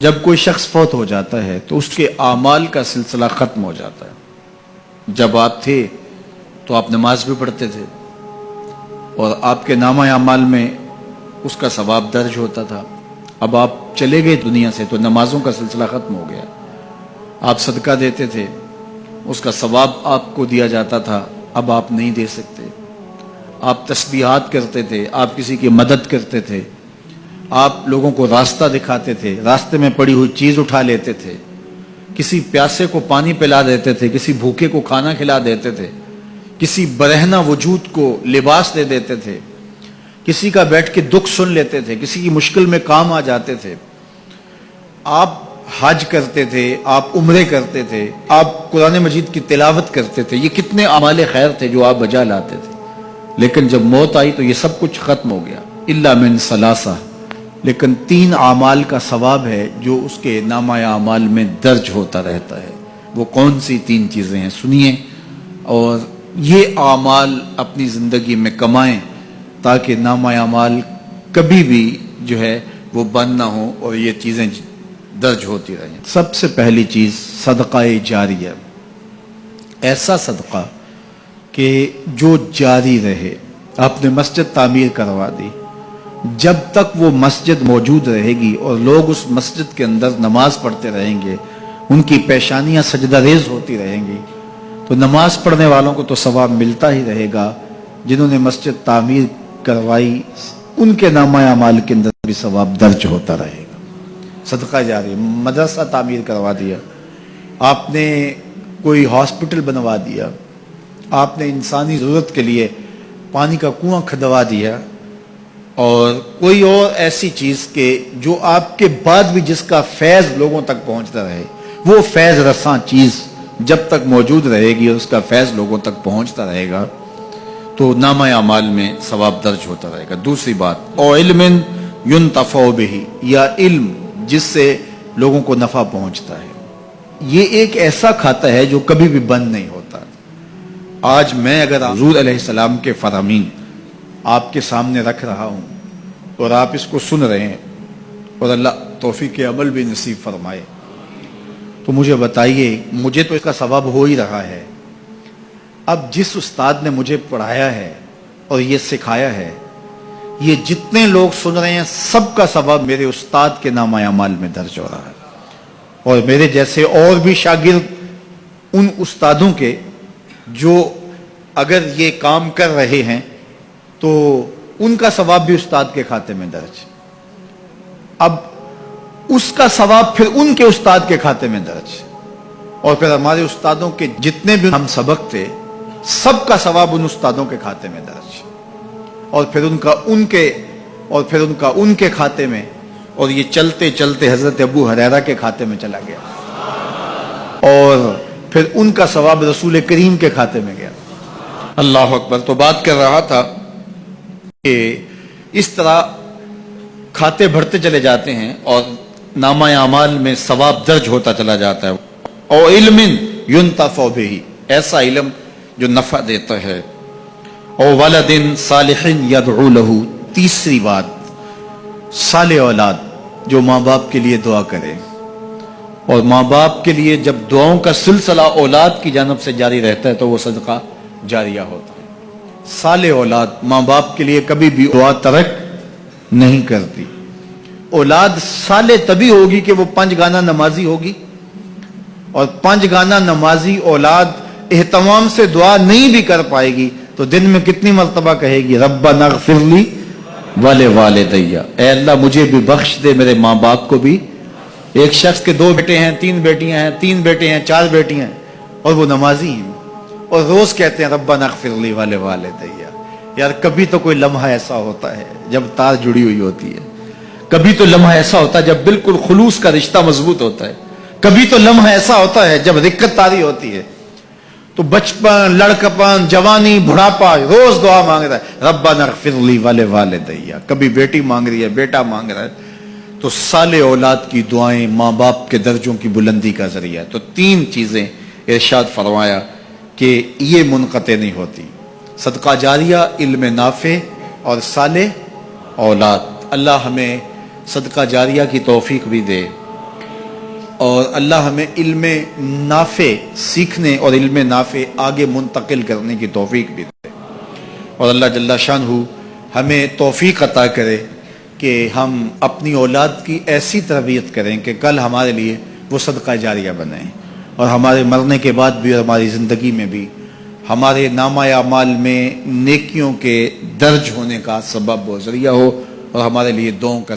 جب کوئی شخص فوت ہو جاتا ہے تو اس کے اعمال کا سلسلہ ختم ہو جاتا ہے۔ جب آپ تھے تو آپ نماز بھی پڑھتے تھے اور آپ کے نامہ اعمال میں اس کا ثواب درج ہوتا تھا۔ اب آپ چلے گئے دنیا سے تو نمازوں کا سلسلہ ختم ہو گیا۔ آپ صدقہ دیتے تھے، اس کا ثواب آپ کو دیا جاتا تھا، اب آپ نہیں دے سکتے۔ آپ تسبیحات کرتے تھے، آپ کسی کی مدد کرتے تھے، آپ لوگوں کو راستہ دکھاتے تھے، راستے میں پڑی ہوئی چیز اٹھا لیتے تھے، کسی پیاسے کو پانی پلا دیتے تھے، کسی بھوکے کو کھانا کھلا دیتے تھے، کسی برہنہ وجود کو لباس دے دیتے تھے، کسی کا بیٹھ کے دکھ سن لیتے تھے، کسی کی مشکل میں کام آ جاتے تھے۔ آپ حج کرتے تھے، آپ عمرے کرتے تھے، آپ قرآن مجید کی تلاوت کرتے تھے۔ یہ کتنے اعمال خیر تھے جو آپ بجا لاتے تھے، لیکن جب موت آئی تو یہ سب کچھ ختم ہو گیا۔ الا من ثلاثہ، لیکن 3 اعمال کا ثواب ہے جو اس کے نامہ اعمال میں درج ہوتا رہتا ہے۔ وہ کون سی 3 چیزیں ہیں سنیے، اور یہ اعمال اپنی زندگی میں کمائیں تاکہ نامہ اعمال کبھی بھی جو ہے وہ بند نہ ہو اور یہ چیزیں درج ہوتی رہیں۔ سب سے پہلی چیز صدقہ جاریہ، ایسا صدقہ کہ جو جاری رہے۔ آپ نے مسجد تعمیر کروا دی، جب تک وہ مسجد موجود رہے گی اور لوگ اس مسجد کے اندر نماز پڑھتے رہیں گے، ان کی پیشانیاں سجدہ ریز ہوتی رہیں گی، تو نماز پڑھنے والوں کو تو ثواب ملتا ہی رہے گا، جنہوں نے مسجد تعمیر کروائی ان کے نامہ اعمال کے اندر بھی ثواب درج ہوتا رہے گا۔ صدقہ جاری، مدرسہ تعمیر کروا دیا، آپ نے کوئی ہاسپٹل بنوا دیا، آپ نے انسانی ضرورت کے لیے پانی کا کنواں کھدوا دیا، اور کوئی اور ایسی چیز کہ جو آپ کے بعد بھی جس کا فیض لوگوں تک پہنچتا رہے، وہ فیض رساں چیز جب تک موجود رہے گی اور اس کا فیض لوگوں تک پہنچتا رہے گا تو نامہ اعمال میں ثواب درج ہوتا رہے گا۔ دوسری بات، او علم ينتفع به، یا علم جس سے لوگوں کو نفع پہنچتا ہے۔ یہ ایک ایسا کھاتا ہے جو کبھی بھی بند نہیں ہوتا۔ آج میں اگر حضور علیہ السلام کے فرامین آپ کے سامنے رکھ رہا ہوں اور آپ اس کو سن رہے ہیں، اور اللہ توفیق عمل بھی نصیب فرمائے، تو مجھے بتائیے، مجھے تو اس کا ثواب ہو ہی رہا ہے۔ اب جس استاد نے مجھے پڑھایا ہے اور یہ سکھایا ہے، یہ جتنے لوگ سن رہے ہیں سب کا ثواب میرے استاد کے نامہ اعمال میں درج ہو رہا ہے، اور میرے جیسے اور بھی شاگرد ان استادوں کے جو اگر یہ کام کر رہے ہیں تو ان کا ثواب بھی استاد کے کھاتے میں درج۔ اب اس کا ثواب پھر ان کے استاد کے کھاتے میں درج، اور پھر ہمارے استادوں کے جتنے بھی ہم سبق تھے سب کا ثواب ان استادوں کے کھاتے میں درج، اور پھر ان کا ان کے کھاتے میں، اور یہ چلتے چلتے حضرت ابو ہریرہ کے کھاتے میں چلا گیا، اور پھر ان کا ثواب رسول کریم کے کھاتے میں گیا۔ اللہ اکبر۔ تو بات کر رہا تھا کہ اس طرح کھاتے بڑھتے چلے جاتے ہیں اور نامہ اعمال میں ثواب درج ہوتا چلا جاتا ہے۔ او علم ينتفع به، ایسا علم جو نفع دیتا ہے۔ او ولد صالح يدعو له، تیسری بات، صالح اولاد جو ماں باپ کے لیے دعا کرے، اور ماں باپ کے لیے جب دعاؤں کا سلسلہ اولاد کی جانب سے جاری رہتا ہے تو وہ صدقہ جاریہ ہوتا ہے۔ صالح اولاد ماں باپ کے لیے کبھی بھی دعا ترک نہیں کرتی۔ اولاد صالح تبھی ہوگی کہ وہ 5 گانہ نمازی ہوگی، اور 5 گانہ نمازی اولاد اہتمام سے دعا نہیں بھی کر پائے گی تو دن میں کتنی مرتبہ کہے گی، ربنا اغفر لی ولوالدی، اے اللہ مجھے بھی بخش دے، میرے ماں باپ کو بھی۔ ایک شخص کے 2 بیٹے ہیں، 3 بیٹیاں ہیں، 3 بیٹے ہیں، 4 بیٹیاں ہیں، اور وہ نمازی ہیں، اور روز کہتے ہیں ربنا اغفر لی ولوالدی۔ یار کبھی تو کوئی لمحہ ایسا ہوتا ہے جب تار جڑی ہوئی ہوتی ہے، کبھی تو لمحہ ایسا ہوتا ہے جب بالکل خلوص کا رشتہ مضبوط ہوتا ہے، کبھی تو لمحہ ایسا ہوتا ہے جب رقت طاری ہوتی ہے۔ تو بچپن، لڑکپن، جوانی، بڑھاپا، روز دعا مانگ رہا ہے ربنا اغفر لی ولوالدی، کبھی بیٹی مانگ رہی ہے، بیٹا مانگ رہا ہے۔ تو صالح اولاد کی دعائیں ماں باپ کے درجوں کی بلندی کا ذریعہ ہے۔ تو 3 چیزیں ارشاد فرمایا کہ یہ منقطع نہیں ہوتی، صدقہ جاریہ، علم نافع، اور صالح اولاد۔ اللہ ہمیں صدقہ جاریہ کی توفیق بھی دے، اور اللہ ہمیں علم نافع سیکھنے اور علم نافع آگے منتقل کرنے کی توفیق بھی دے، اور اللہ جل شانہ ہمیں توفیق عطا کرے کہ ہم اپنی اولاد کی ایسی تربیت کریں کہ کل ہمارے لیے وہ صدقہ جاریہ بنیں، اور ہمارے مرنے کے بعد بھی اور ہماری زندگی میں بھی ہمارے نامہ اعمال میں نیکیوں کے درج ہونے کا سبب و ذریعہ ہو، اور ہمارے لیے دعاؤں کا